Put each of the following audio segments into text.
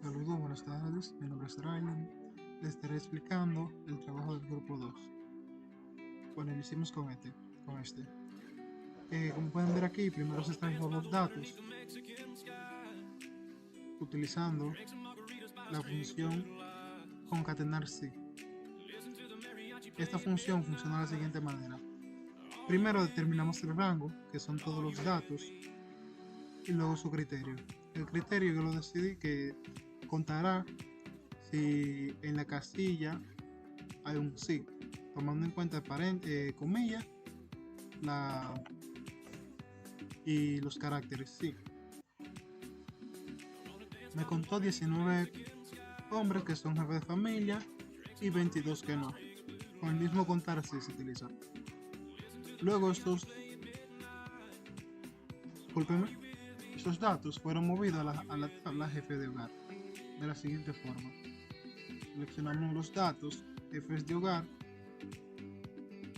Saludos, buenas tardes. Mi nombre es Ryan. Les estaré explicando el trabajo del grupo 2. Bueno, iniciemos con este. Como pueden ver aquí, primero se están los datos utilizando la función concatenar si. Esta función funciona de la siguiente manera. Primero determinamos el rango, que son todos los datos, y luego su criterio. El criterio yo lo decidí que contará si en la casilla hay un sí, tomando en cuenta comillas la, y los caracteres sí. Me contó 19 hombres que son jefes de familia y 22 que no. Con el mismo contar sí se utiliza. Luego discúlpeme, estos datos fueron movidos a la tabla jefe de hogar de la siguiente forma. Seleccionamos los datos jefes de hogar,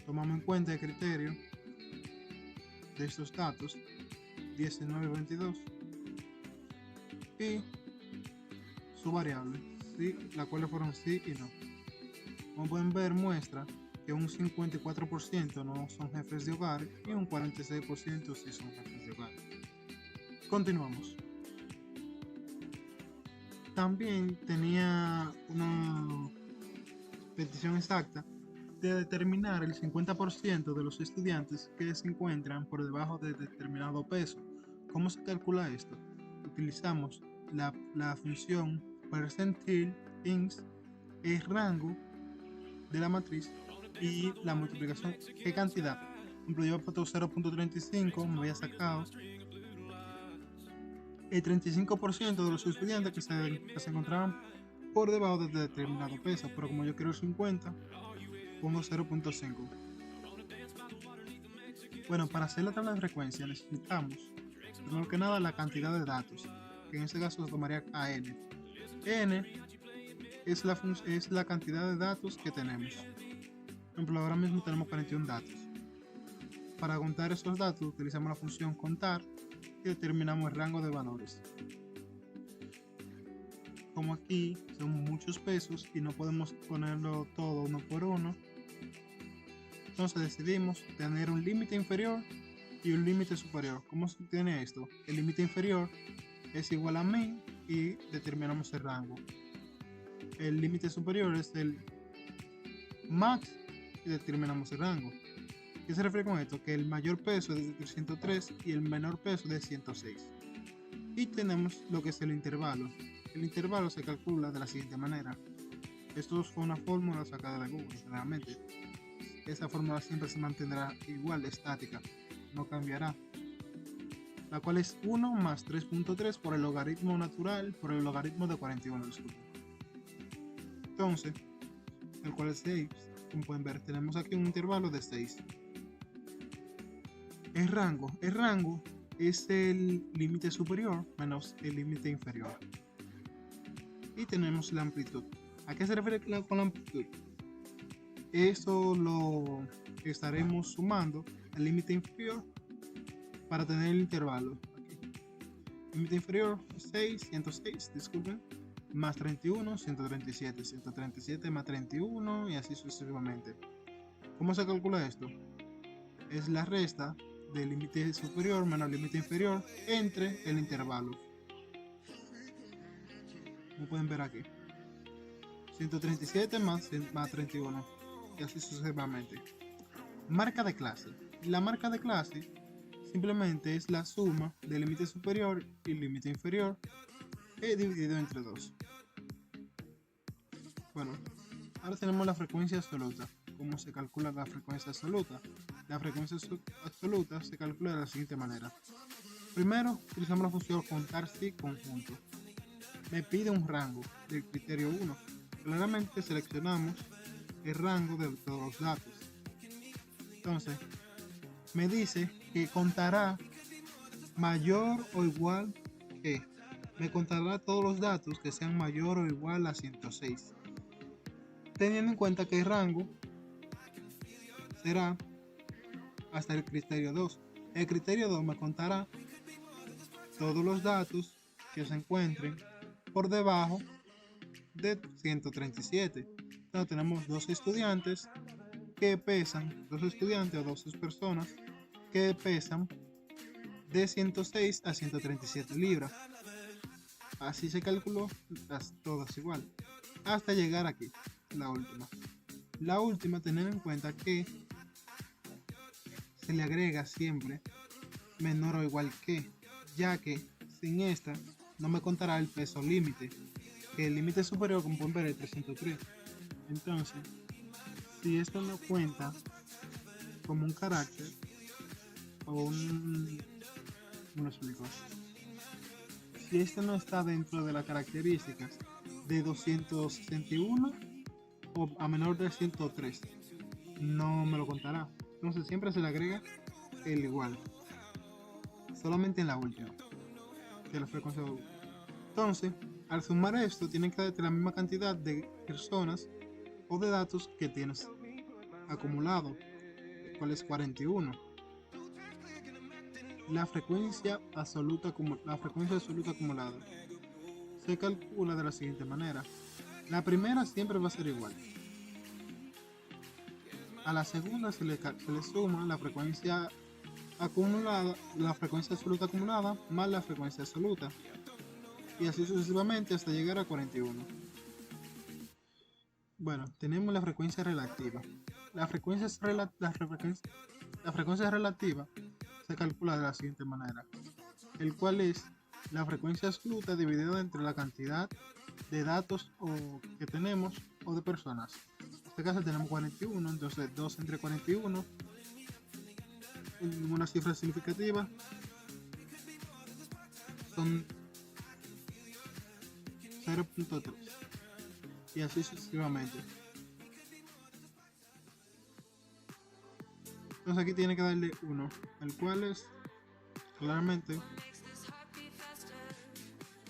tomamos en cuenta el criterio de estos datos 19 y 22 y su variable, sí, la cual fueron sí y no. Como pueden ver, muestra que un 54% no son jefes de hogar y un 46% sí son jefes de hogar. Continuamos. También tenía una petición exacta de determinar el 50% de los estudiantes que se encuentran por debajo de determinado peso. ¿Cómo se calcula esto? Utilizamos la función percentile ins, el rango de la matriz y la multiplicación. ¿Qué cantidad? Por ejemplo, yo he puesto 0.35, me había sacado el 35% de los estudiantes que se encontraban por debajo de determinado peso, pero como yo quiero el 50, pongo 0.5. Bueno, para hacer la tabla de frecuencia necesitamos, primero que nada, la cantidad de datos, que en este caso se tomaría a n. N es la cantidad de datos que tenemos. Por ejemplo, ahora mismo tenemos 41 datos. Para contar esos datos utilizamos la función contar y determinamos el rango de valores. Como aquí son muchos pesos y no podemos ponerlo todo uno por uno, entonces decidimos tener un límite inferior y un límite superior. ¿Cómo se obtiene esto? El límite inferior es igual a 1000 y determinamos el rango. El límite superior es el max y determinamos el rango. ¿Qué se refiere con esto? Que el mayor peso es de 303 y el menor peso de 106. Y tenemos lo que es el intervalo. El intervalo se calcula de la siguiente manera. Esto fue una fórmula sacada de Google, realmente. Esa fórmula siempre se mantendrá igual, estática, no cambiará. La cual es 1 más 3.3 por el logaritmo natural por el logaritmo de 41. Disculpen. Entonces, el cual es 6. Como pueden ver, tenemos aquí un intervalo de 6. El rango es el límite superior menos el límite inferior. Y tenemos la amplitud. ¿A qué se refiere con la amplitud? Eso lo estaremos sumando al límite inferior para tener el intervalo. Aquí. Límite inferior 6, 106, disculpen, más 31, 137, 137 más 31 y así sucesivamente. ¿Cómo se calcula esto? Es la resta del límite superior menos el límite inferior entre el intervalo. Como pueden ver aquí. 137 más 31 y así sucesivamente. Marca de clase. La marca de clase simplemente es la suma del límite superior y límite inferior dividido entre 2. Bueno, ahora tenemos la frecuencia absoluta. ¿Cómo se calcula la frecuencia absoluta? La frecuencia absoluta se calcula de la siguiente manera. Primero, utilizamos la función contar si conjunto. Me pide un rango del criterio 1. Claramente seleccionamos el rango de todos los datos. Entonces, me dice que contará mayor o igual que. Me contará todos los datos que sean mayor o igual a 106. Teniendo en cuenta que el rango será hasta el criterio 2. El criterio 2 me contará todos los datos que se encuentren por debajo de 137. Entonces tenemos dos estudiantes o 12 personas que pesan de 106 a 137 libras. Así se calculó todas igual. Hasta llegar aquí, la última. La última, tener en cuenta que se le agrega siempre menor o igual que, ya que sin esta no me contará el peso límite, que el límite superior, como pueden ver, es 303. Entonces, si esto no cuenta como un carácter o ¿cómo lo explico? Si este no está dentro de las características de 261 o a menor de 103, no me lo contará. Entonces siempre se le agrega el igual, solamente en la última, que la frecuencia. Entonces, al sumar esto, tienen que darte la misma cantidad de personas o de datos que tienes acumulado, cuál es 41. La frecuencia absoluta acumulada se calcula de la siguiente manera. La primera siempre va a ser igual. A la segunda se le suma la frecuencia acumulada, la frecuencia absoluta acumulada más la frecuencia absoluta, y así sucesivamente hasta llegar a 41. Bueno, tenemos la frecuencia relativa. La frecuencia relativa se calcula de la siguiente manera, el cual es la frecuencia absoluta dividida entre la cantidad de datos que tenemos o de personas. En este caso tenemos 41, entonces 2 entre 41, una cifra significativa, son 0.3 y así sucesivamente. Entonces aquí tiene que darle 1, el cual es claramente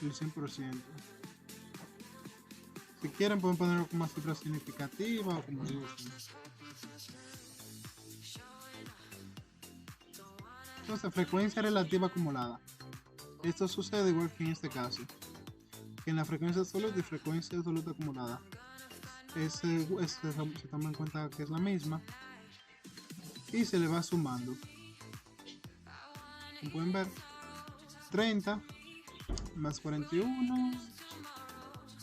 el 100%. Si quieren pueden ponerlo como una cifra significativa o como gusten. Entonces, frecuencia relativa acumulada. Esto sucede igual que en este caso, que en la frecuencia absoluta y frecuencia absoluta acumulada. Se toma en cuenta que es la misma y se le va sumando. Como pueden ver, 30 más 41,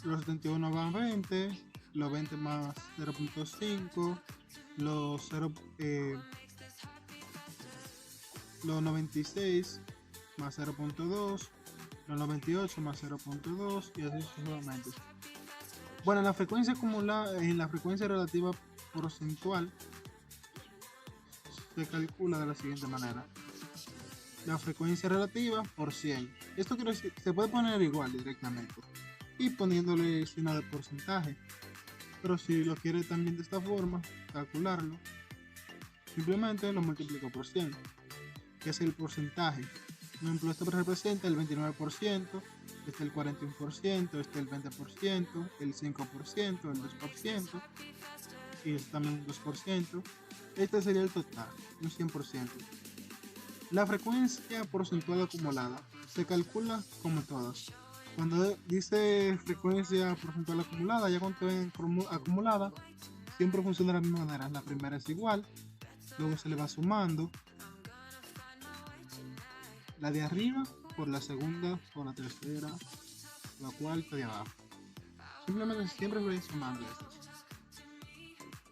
los 71 van 20, los 20 más 0.5, los 96 más 0.2, los 98 más 0.2 y así sucesivamente. Bueno, la frecuencia acumulada en la frecuencia relativa porcentual se calcula de la siguiente manera. La frecuencia relativa por 100. Esto quiere decir, se puede poner igual directamente y poniéndole signo de porcentaje. Pero si lo quiere también de esta forma, calcularlo, simplemente lo multiplico por 100, que es el porcentaje. Por ejemplo, esto representa el 29%, este el 41%, este el 20%, el 5%, el 2%, y este también un 2%. Este sería el total, un 100%. La frecuencia porcentual acumulada se calcula como todas. Cuando dice frecuencia porcentual acumulada, ya cuando ven acumulada, siempre funciona de la misma manera. La primera es igual, luego se le va sumando la de arriba por la segunda, por la tercera, la cuarta de abajo. Simplemente siempre voy sumando estas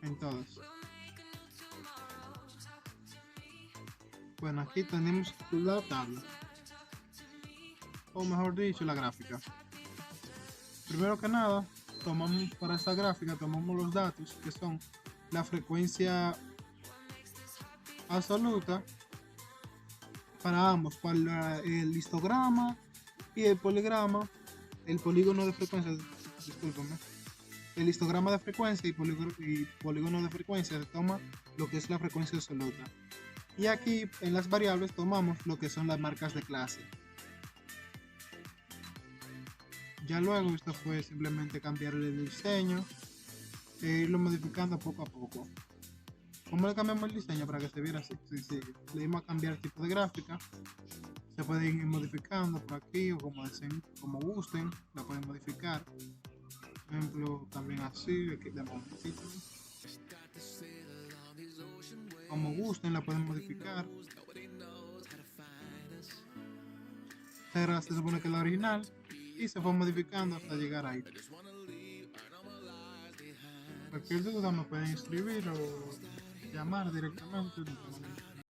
en todas. Bueno, aquí tenemos la tabla, o mejor dicho, la gráfica. Primero que nada, para esta gráfica tomamos los datos que son la frecuencia absoluta para ambos, para el histograma y el poligrama, el polígono de frecuencia, discúlpame, el histograma de frecuencia y polígono de frecuencia se toma lo que es la frecuencia absoluta. Y aquí en las variables tomamos lo que son las marcas de clase. Ya luego esto fue simplemente cambiarle el diseño e irlo modificando poco a poco. ¿Cómo le cambiamos el diseño para que se viera así? Sencillo. Le dimos a cambiar tipo de gráfica, Se pueden ir modificando por aquí o como deseen, como gusten, la pueden modificar. Por ejemplo, también así, aquí le damos un título. Como gusten, la pueden modificar. Esta era, se supone que es la original y se fue modificando hasta llegar ahí. Cualquier duda me pueden escribir o llamar directamente.